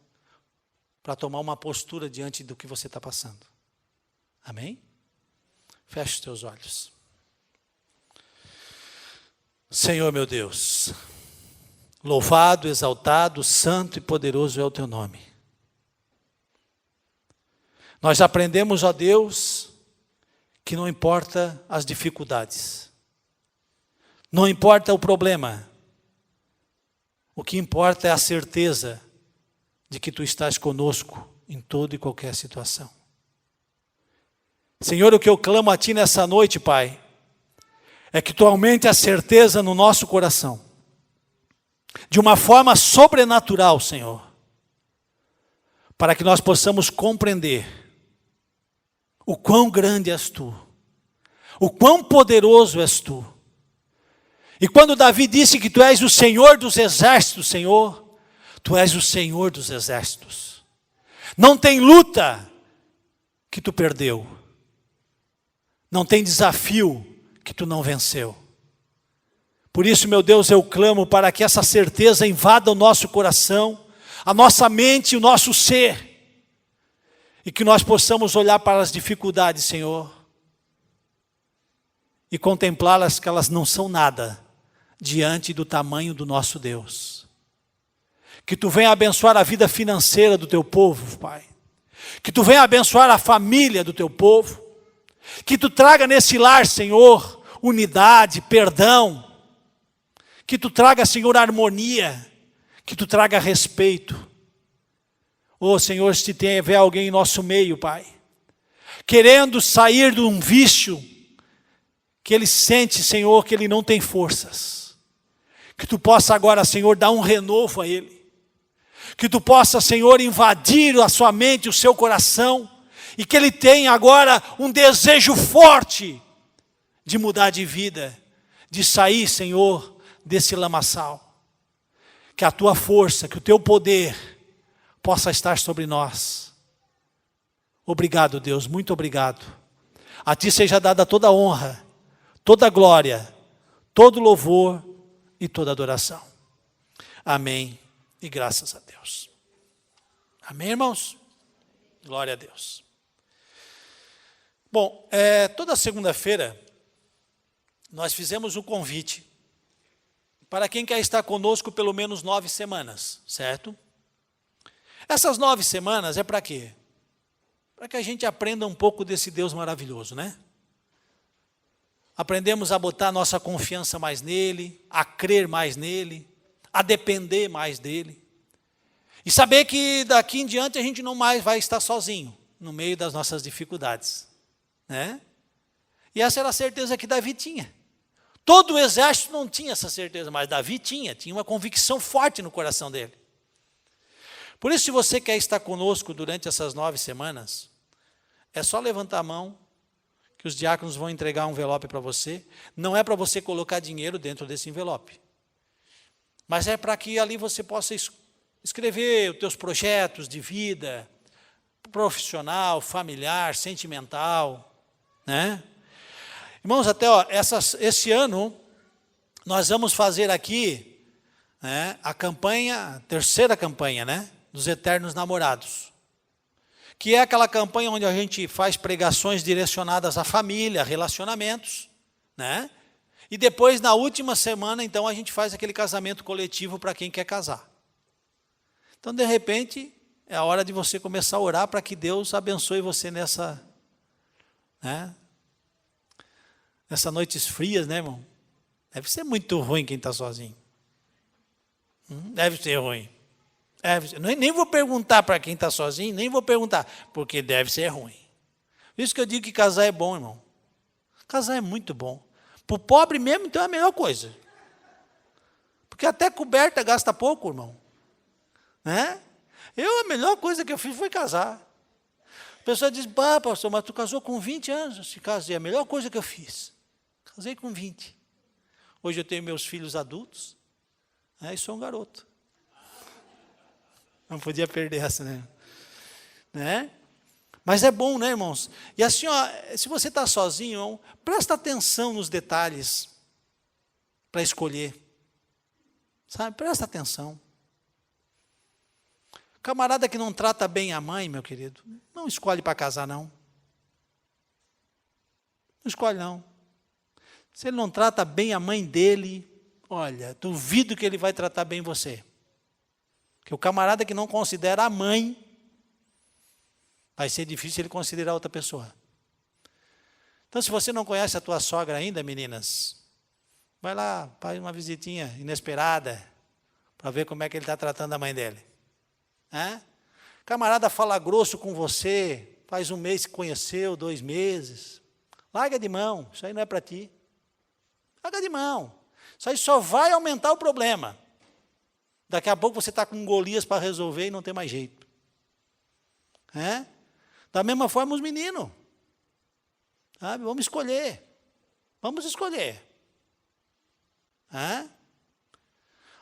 A: para tomar uma postura diante do que você está passando. Amém? Feche os teus olhos. Senhor meu Deus, louvado, exaltado, santo e poderoso é o teu nome. Nós aprendemos, ó Deus, que não importa as dificuldades, não importa o problema, o que importa é a certeza de que tu estás conosco em toda e qualquer situação. Senhor, o que eu clamo a Ti nessa noite, Pai, é que Tu aumente a certeza no nosso coração, de uma forma sobrenatural, Senhor, para que nós possamos compreender o quão grande és Tu, o quão poderoso és Tu. E quando Davi disse que Tu és o Senhor dos exércitos, Senhor, Tu és o Senhor dos exércitos. Não tem luta que Tu perdeu. Não tem desafio que Tu não venceu. Por isso, meu Deus, eu clamo para que essa certeza invada o nosso coração, a nossa mente, o nosso ser, e que nós possamos olhar para as dificuldades, Senhor, e contemplá-las que elas não são nada diante do tamanho do nosso Deus. Que Tu venha abençoar a vida financeira do Teu povo, Pai. Que Tu venha abençoar a família do Teu povo. Que Tu traga nesse lar, Senhor, unidade, perdão. Que Tu traga, Senhor, harmonia. Que Tu traga respeito. Oh, Senhor, se tiver alguém em nosso meio, Pai, querendo sair de um vício, que ele sente, Senhor, que ele não tem forças. Que Tu possa agora, Senhor, dar um renovo a ele. Que Tu possa, Senhor, invadir a sua mente, o seu coração, e que ele tenha agora um desejo forte de mudar de vida, de sair, Senhor, desse lamaçal. Que a Tua força, que o Teu poder possa estar sobre nós. Obrigado, Deus, muito obrigado. A Ti seja dada toda a honra, toda a glória, todo louvor e toda adoração. Amém e graças a Deus. Amém, irmãos? Glória a Deus. Bom, toda segunda-feira nós fizemos um convite para quem quer estar conosco pelo menos 9 semanas, certo? Essas 9 semanas é para quê? Para que a gente aprenda um pouco desse Deus maravilhoso, né? Aprendemos a botar nossa confiança mais nele, a crer mais nele, a depender mais dele. E saber que daqui em diante a gente não mais vai estar sozinho, no meio das nossas dificuldades, né? E essa era a certeza que Davi tinha. Todo o exército não tinha essa certeza, mas Davi tinha uma convicção forte no coração dele. Por isso, se você quer estar conosco durante essas 9 semanas, é só levantar a mão, que os diáconos vão entregar um envelope para você. Não é para você colocar dinheiro dentro desse envelope, mas é para que ali você possa escrever os teus projetos de vida, profissional, familiar, sentimental, né? Irmãos, até esse ano, nós vamos fazer aqui, né, a terceira campanha, né, dos Eternos Namorados, que é aquela campanha onde a gente faz pregações direcionadas à família, relacionamentos, né? E depois, na última semana, então, a gente faz aquele casamento coletivo para quem quer casar. Então, de repente, é a hora de você começar a orar para que Deus abençoe você nessas noites frias, né, irmão? Deve ser muito ruim quem está sozinho. Deve ser ruim. Nem vou perguntar para quem está sozinho, nem vou perguntar, porque deve ser ruim. Por isso que eu digo que casar é bom, irmão. Casar é muito bom. Para o pobre mesmo, então, é a melhor coisa. Porque até coberta gasta pouco, irmão. Né? A melhor coisa que eu fiz foi casar. A pessoa diz, pastor, mas tu casou com 20 anos. Eu se casei, a melhor coisa que eu fiz. Casei com 20. Hoje eu tenho meus filhos adultos, né, e sou um garoto. Não podia perder essa, né? Mas é bom, né, irmãos? E assim, se você está sozinho, irmão, presta atenção nos detalhes para escolher. Sabe? Presta atenção. Camarada que não trata bem a mãe, meu querido, não escolhe para casar, não. Não escolhe, não. Se ele não trata bem a mãe dele, olha, duvido que ele vai tratar bem você. Porque o camarada que não considera a mãe, vai ser difícil ele considerar outra pessoa. Então, se você não conhece a tua sogra ainda, meninas, vai lá, faz uma visitinha inesperada, para ver como é que ele está tratando a mãe dele. Camarada fala grosso com você, faz 1 mês que conheceu, 2 meses. Larga de mão, isso aí não é para ti. Larga de mão. Isso aí só vai aumentar o problema. Daqui a pouco você está com Golias para resolver e não tem mais jeito. Da mesma forma os meninos. Sabe? Vamos escolher. Vamos escolher.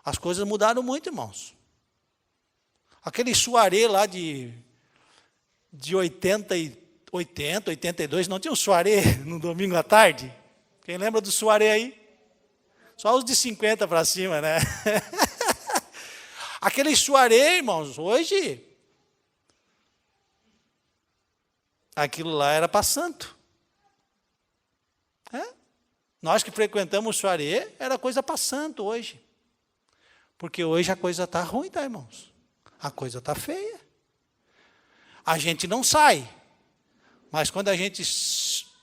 A: As coisas mudaram muito, irmãos. Aquele soirée lá de 82, não tinha um soirée no domingo à tarde? Quem lembra do soirée aí? Só os de 50 para cima, né? Aquele soirée, irmãos, hoje, aquilo lá era para santo. Nós que frequentamos o soirée, era coisa para santo hoje. Porque hoje a coisa está ruim, tá, irmãos? A coisa está feia. A gente não sai. Mas quando a gente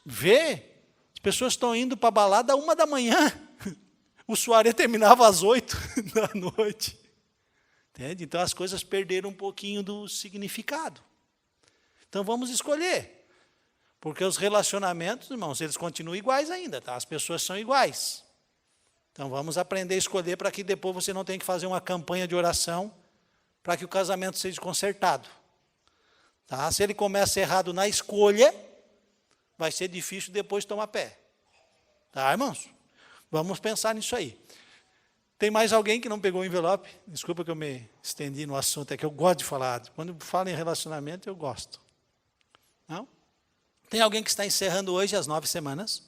A: vê, as pessoas estão indo para a balada 1h. O soirée terminava às 8h. Entende? Então as coisas perderam um pouquinho do significado. Então vamos escolher. Porque os relacionamentos, irmãos, eles continuam iguais ainda, tá? As pessoas são iguais. Então vamos aprender a escolher para que depois você não tenha que fazer uma campanha de oração para que o casamento seja consertado. Tá? Se ele começa errado na escolha, vai ser difícil depois tomar pé. Tá, irmãos? Vamos pensar nisso aí. Tem mais alguém que não pegou o envelope? Desculpa que eu me estendi no assunto, é que eu gosto de falar. Quando falo em relacionamento, eu gosto. Não? Tem alguém que está encerrando hoje as 9 semanas?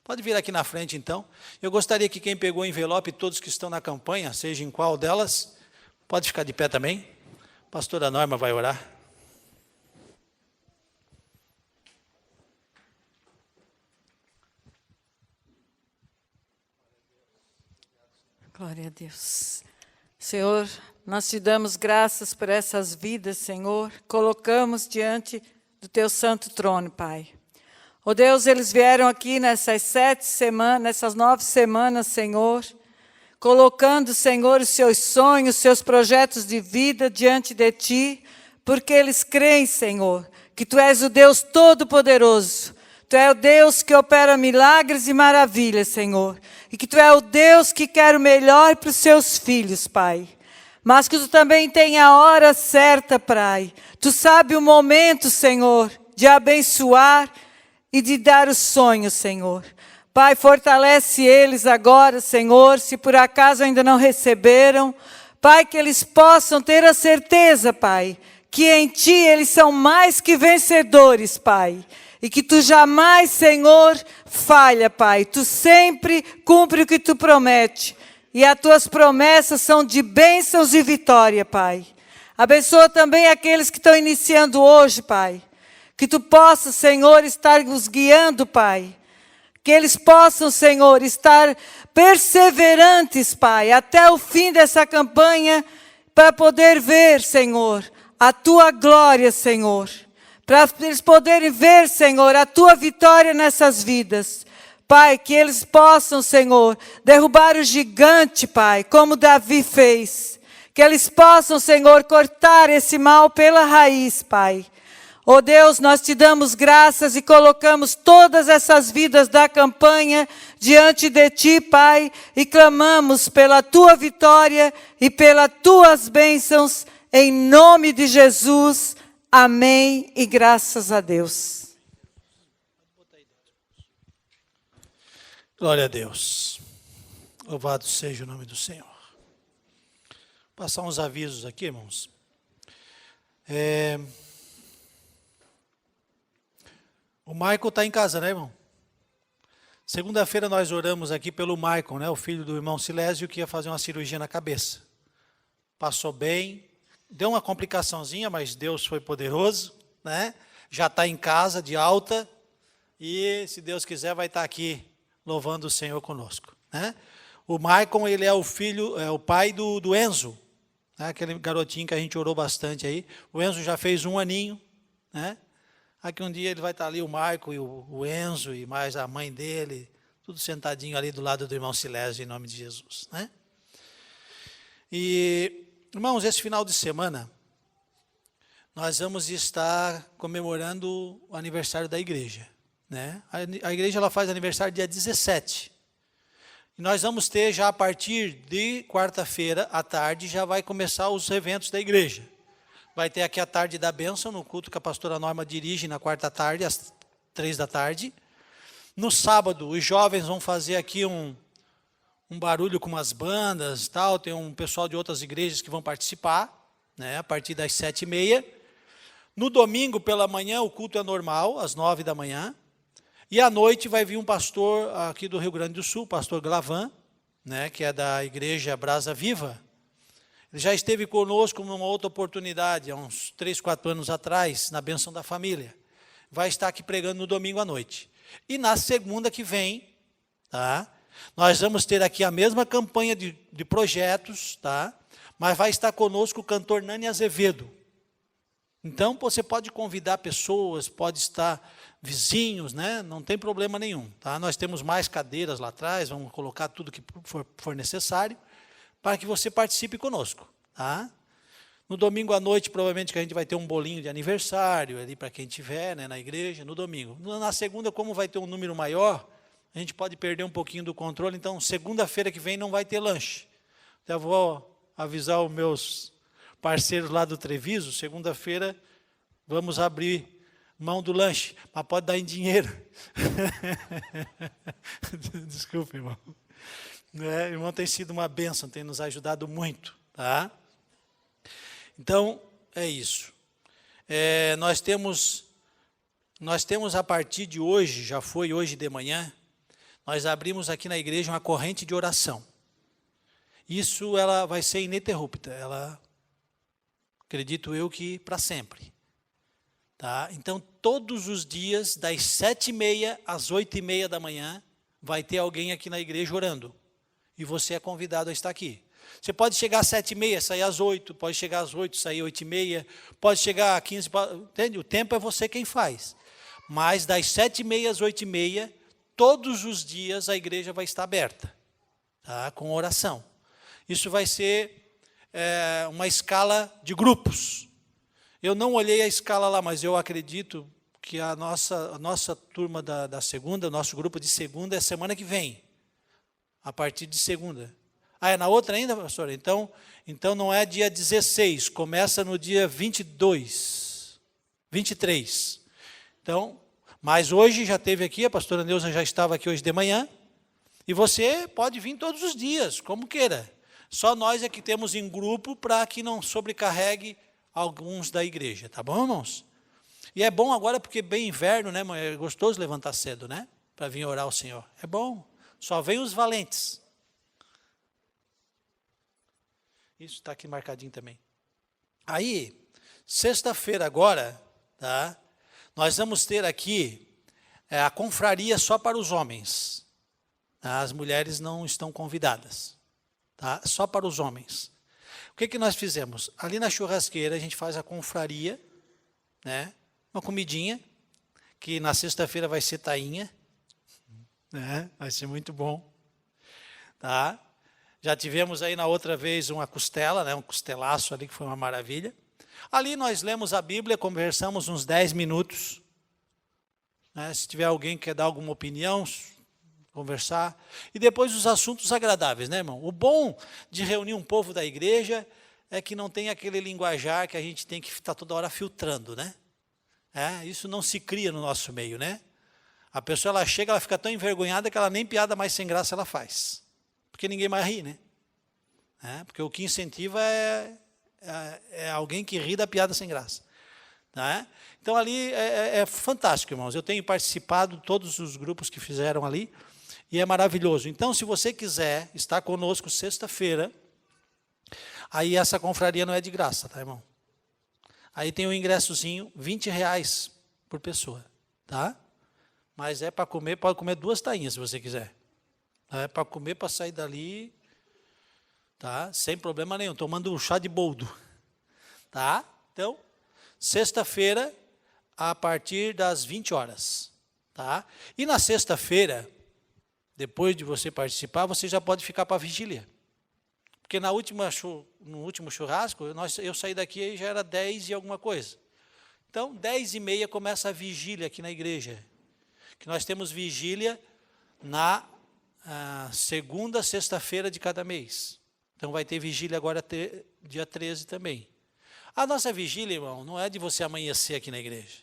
A: Pode vir aqui na frente, então. Eu gostaria que quem pegou o envelope, todos que estão na campanha, seja em qual delas, pode ficar de pé também. A pastora Norma vai orar.
B: Glória a Deus. Senhor, nós te damos graças por essas vidas, Senhor. Colocamos diante do teu santo trono, Pai. Ó Deus, eles vieram aqui nessas 7 semanas, nessas 9 semanas, Senhor, colocando, Senhor, os seus sonhos, os seus projetos de vida diante de Ti, porque eles creem, Senhor, que Tu és o Deus Todo-Poderoso. Tu és o Deus que opera milagres e maravilhas, Senhor. E que Tu és o Deus que quer o melhor para os seus filhos, Pai. Mas que Tu também tem a hora certa, Pai. Tu sabe o momento, Senhor, de abençoar e de dar os sonhos, Senhor. Pai, fortalece eles agora, Senhor, se por acaso ainda não receberam. Pai, que eles possam ter a certeza, Pai, que em Ti eles são mais que vencedores, Pai. E que Tu jamais, Senhor, falha, Pai. Tu sempre cumpre o que Tu promete. E as Tuas promessas são de bênçãos e vitória, Pai. Abençoa também aqueles que estão iniciando hoje, Pai. Que Tu possa, Senhor, estar os guiando, Pai. Que eles possam, Senhor, estar perseverantes, Pai, até o fim dessa campanha, para poder ver, Senhor, a Tua glória, Senhor. Para eles poderem ver, Senhor, a Tua vitória nessas vidas. Pai, que eles possam, Senhor, derrubar o gigante, Pai, como Davi fez. Que eles possam, Senhor, cortar esse mal pela raiz, Pai. Ó Deus, nós Te damos graças e colocamos todas essas vidas da campanha diante de Ti, Pai, e clamamos pela Tua vitória e pelas Tuas bênçãos, em nome de Jesus. Amém e graças a Deus.
A: Glória a Deus. Louvado seja o nome do Senhor. Vou passar uns avisos aqui, irmãos. O Michael está em casa, né, irmão? Segunda-feira nós oramos aqui pelo Michael, né, o filho do irmão Silésio, que ia fazer uma cirurgia na cabeça. Passou bem. Deu uma complicaçãozinha, mas Deus foi poderoso, né? Já está em casa, de alta, e se Deus quiser vai estar aqui louvando o Senhor conosco, né? O Maicon, ele é o filho, é o pai do Enzo, né? Aquele garotinho que a gente orou bastante aí. O Enzo já fez 1 aninho, né? Aqui um dia ele vai estar ali, o Maicon e o Enzo, e mais a mãe dele, tudo sentadinho ali do lado do irmão Silésio, em nome de Jesus, né? E irmãos, esse final de semana, nós vamos estar comemorando o aniversário da igreja, né? A igreja ela faz aniversário dia 17. E nós vamos ter já a partir de quarta-feira à tarde, já vai começar os eventos da igreja. Vai ter aqui a tarde da bênção, no culto que a pastora Norma dirige na quarta tarde, às 3 da tarde. No sábado, os jovens vão fazer aqui um barulho com umas bandas e tal. Tem um pessoal de outras igrejas que vão participar, né, a partir das 7h30. No domingo, pela manhã, o culto é normal, às 9 da manhã. E à noite vai vir um pastor aqui do Rio Grande do Sul, o pastor Glavan, né, que é da igreja Brasa Viva. Ele já esteve conosco numa outra oportunidade, há uns 3, 4 anos atrás, na Bênção da Família. Vai estar aqui pregando no domingo à noite. E na segunda que vem, tá, nós vamos ter aqui a mesma campanha de projetos, tá, mas vai estar conosco o cantor Nani Azevedo. Então, você pode convidar pessoas, pode estar vizinhos, né? Não tem problema nenhum. Tá? Nós temos mais cadeiras lá atrás, vamos colocar tudo que for necessário, para que você participe conosco. Tá? No domingo à noite, provavelmente que a gente vai ter um bolinho de aniversário, ali para quem tiver, né, na igreja, no domingo. Na segunda, como vai ter um número maior, a gente pode perder um pouquinho do controle, então segunda-feira que vem não vai ter lanche. Então, eu vou avisar os meus parceiros lá do Treviso, segunda-feira vamos abrir mão do lanche, mas pode dar em dinheiro. Desculpa, irmão. Irmão, tem sido uma bênção, tem nos ajudado muito. Tá? Então, é isso. Nós temos a partir de hoje, já foi hoje de manhã, nós abrimos aqui na igreja uma corrente de oração. Isso ela vai ser ininterrupta, ela, acredito eu que para sempre. Tá? Então, todos os dias, das 7h30 às 8h30 da manhã, vai ter alguém aqui na igreja orando. E você é convidado a estar aqui. Você pode chegar às 7h30, sair às 8h, pode chegar às 8h, sair às 8h30, pode chegar às 15h, entende? O tempo é você quem faz. Mas das 7h30 às 8h30, todos os dias a igreja vai estar aberta, tá? Com oração. Isso vai ser uma escala de grupos. Eu não olhei a escala lá, mas eu acredito que a nossa turma da segunda, o nosso grupo de segunda é semana que vem, a partir de segunda. Ah, é na outra ainda, pastor? Então não é dia 16, começa no dia 22, 23. Então, mas hoje já teve aqui, a pastora Neuza já estava aqui hoje de manhã, e você pode vir todos os dias, como queira. Só nós é que temos em grupo para que não sobrecarregue alguns da igreja, tá bom, irmãos? E é bom agora porque bem inverno, né, é gostoso levantar cedo, né? Para vir orar ao Senhor. É bom. Só vem os valentes. Isso está aqui marcadinho também. Aí, sexta-feira agora, tá? Nós vamos ter aqui a confraria só para os homens. Tá? As mulheres não estão convidadas. Tá? Só para os homens. O que nós fizemos? Ali na churrasqueira a gente faz a confraria, né? Uma comidinha, que na sexta-feira vai ser tainha, né? Vai ser muito bom. Tá? Já tivemos aí na outra vez uma costela, né? Um costelaço ali que foi uma maravilha. Ali nós lemos a Bíblia, conversamos uns 10 minutos. Né? Se tiver alguém que quer dar alguma opinião, conversar, e depois os assuntos agradáveis, né, irmão? O bom de reunir um povo da igreja é que não tem aquele linguajar que a gente tem que estar toda hora filtrando, né? Isso não se cria no nosso meio, né? A pessoa, ela chega, ela fica tão envergonhada que ela nem piada mais sem graça ela faz, porque ninguém mais ri, né? Porque o que incentiva é alguém que ri da piada sem graça. Tá? Então, ali é fantástico, irmãos. Eu tenho participado de todos os grupos que fizeram ali, e é maravilhoso. Então, se você quiser estar conosco sexta-feira, aí essa confraria não é de graça, tá, irmão? Aí tem um ingressozinho, R$20 por pessoa, tá? Mas é para comer, pode comer 2 tainhas se você quiser. É para comer, para sair dali, tá? Sem problema nenhum, tomando um chá de boldo, tá? Então, sexta-feira, a partir das 20 horas, tá? E na sexta-feira, depois de você participar, você já pode ficar para a vigília. Porque no último churrasco, eu saí daqui e já era 10 e alguma coisa. Então, 10h30 começa a vigília aqui na igreja. Que nós temos vigília a segunda sexta-feira de cada mês. Então vai ter vigília agora dia 13 também. A nossa vigília, irmão, não é de você amanhecer aqui na igreja.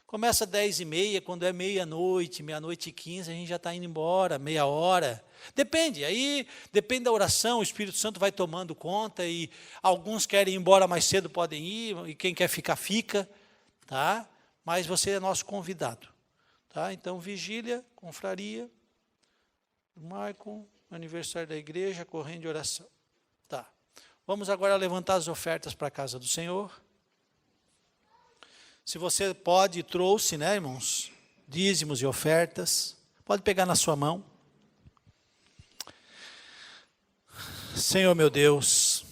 A: Começa às 10h30, quando é meia-noite, meia-noite e 15, a gente já está indo embora, meia hora. Depende, aí depende da oração, o Espírito Santo vai tomando conta e alguns querem ir embora mais cedo, podem ir, e quem quer ficar, fica, tá? Mas você é nosso convidado, tá? Então, vigília, confraria, Marco, aniversário da igreja, correndo de oração. Tá. Vamos agora levantar as ofertas para a casa do Senhor. Se você pode, trouxe, né, irmãos? Dízimos e ofertas. Pode pegar na sua mão. Senhor meu Deus,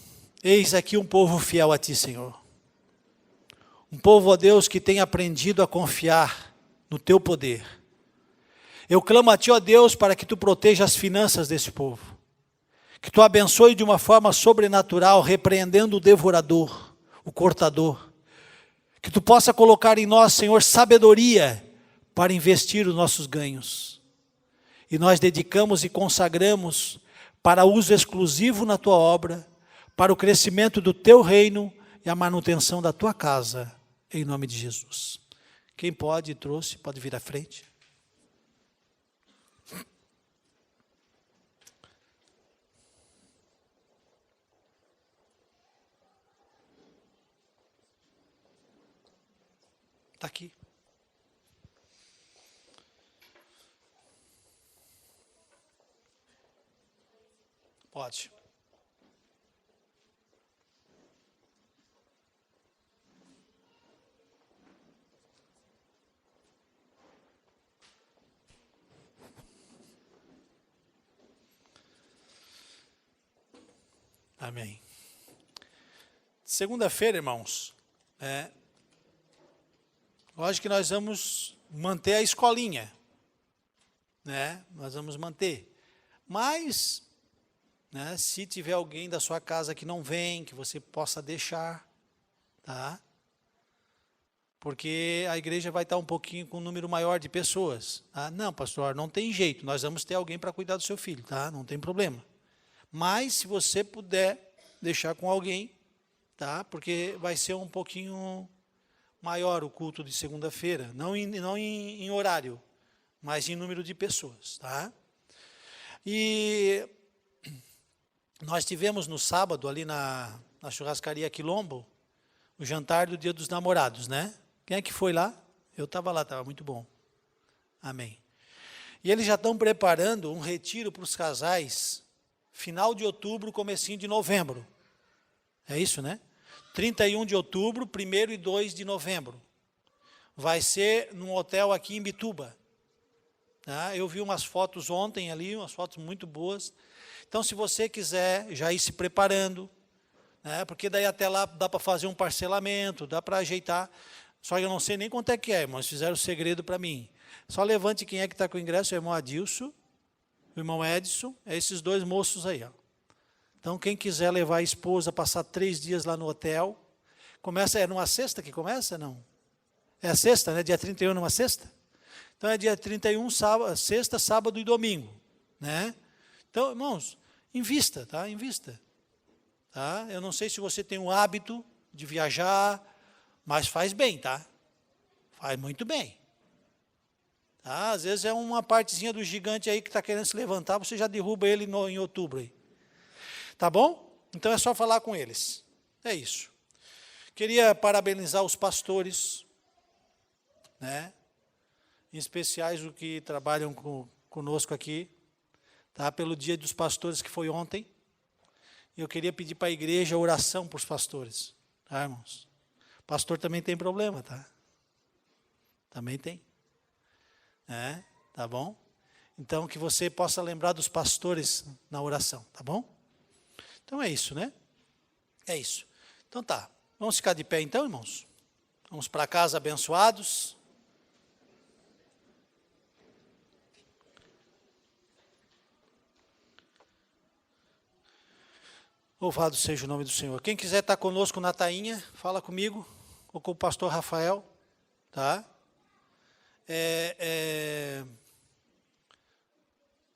A: eis aqui um povo fiel a Ti, Senhor. Um povo, ó Deus, que tem aprendido a confiar no Teu poder. Eu clamo a Ti, ó Deus, para que Tu proteja as finanças desse povo. Que Tu abençoe de uma forma sobrenatural, repreendendo o devorador, o cortador. Que Tu possa colocar em nós, Senhor, sabedoria para investir os nossos ganhos. E nós dedicamos e consagramos para uso exclusivo na Tua obra, para o crescimento do Teu reino e a manutenção da Tua casa, em nome de Jesus. Quem pode e trouxe, pode vir à frente. Está aqui. Pode. Amém. Segunda-feira, irmãos, lógico que nós vamos manter a escolinha, né? Nós vamos manter. Mas, né, se tiver alguém da sua casa que não vem, que você possa deixar, tá? Porque a igreja vai estar um pouquinho com um número maior de pessoas. Tá? Não, pastor, não tem jeito, nós vamos ter alguém para cuidar do seu filho, tá? Não tem problema. Mas, se você puder deixar com alguém, tá? Porque vai ser um pouquinho maior o culto de segunda-feira, não em horário, mas em número de pessoas, tá? E nós tivemos no sábado, ali na churrascaria Quilombo, o jantar do Dia dos Namorados, né? Quem é que foi lá? Eu estava lá, estava muito bom. Amém. E eles já estão preparando um retiro para os casais, final de outubro, comecinho de novembro. É isso, né? 31 de outubro, 1º e 2 de novembro. Vai ser num hotel aqui em Bituba. Tá? Eu vi umas fotos ontem ali, umas fotos muito boas. Então, se você quiser já ir se preparando, né? Porque daí até lá dá para fazer um parcelamento, dá para ajeitar. Só que eu não sei nem quanto é que é, irmãos, fizeram o segredo para mim. Só levante quem é que está com o ingresso, o irmão Adilson, o irmão Edson, é esses dois moços aí, ó. Então, quem quiser levar a esposa, passar 3 dias lá no hotel, começa, é numa sexta que começa, não? É a sexta, né? Dia 31 numa sexta? Então, é dia 31, sexta, sábado e domingo, né? Então, irmãos, invista, tá? Invista. Tá? Eu não sei se você tem o hábito de viajar, mas faz bem, tá? Faz muito bem. Tá? Às vezes é uma partezinha do gigante aí que está querendo se levantar, você já derruba ele em outubro aí. Tá bom? Então é só falar com eles. É isso. Queria parabenizar os pastores, né? Em especiais os que trabalham conosco aqui, tá? Pelo Dia dos Pastores que foi ontem. Eu queria pedir para a igreja oração para os pastores, tá, irmãos? Pastor também tem problema, tá? Também tem. Tá bom? Então, que você possa lembrar dos pastores na oração, tá bom? Então, é isso, né? É isso. Então, tá. Vamos ficar de pé, então, irmãos? Vamos para casa abençoados. Louvado seja o nome do Senhor. Quem quiser estar conosco na tainha, fala comigo, ou com o pastor Rafael, tá?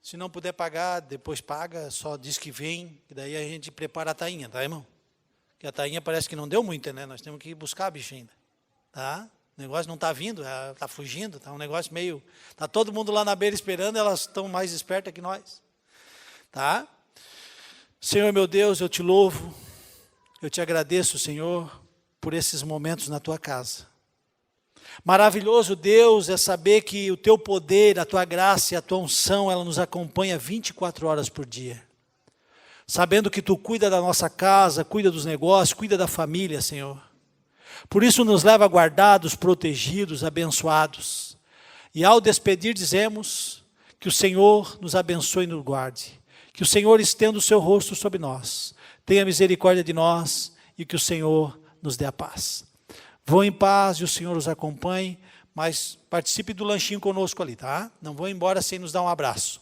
A: Se não puder pagar, depois paga, só diz que vem, e daí a gente prepara a tainha, tá, irmão? Porque a tainha parece que não deu muito, né? Nós temos que ir buscar a bicha ainda, tá? O negócio não está vindo, está fugindo, está um negócio meio... Está todo mundo lá na beira esperando, elas estão mais espertas que nós, tá? Senhor meu Deus, eu te louvo, eu te agradeço, Senhor, por esses momentos na tua casa. Maravilhoso, Deus, é saber que o teu poder, a tua graça e a tua unção, ela nos acompanha 24 horas por dia. Sabendo que tu cuida da nossa casa, cuida dos negócios, cuida da família, Senhor. Por isso nos leva guardados, protegidos, abençoados. E ao despedir dizemos que o Senhor nos abençoe e nos guarde. Que o Senhor estenda o seu rosto sobre nós. Tenha misericórdia de nós e que o Senhor nos dê a paz. Vão em paz e o Senhor os acompanhe, mas participe do lanchinho conosco ali, tá? Não vão embora sem nos dar um abraço.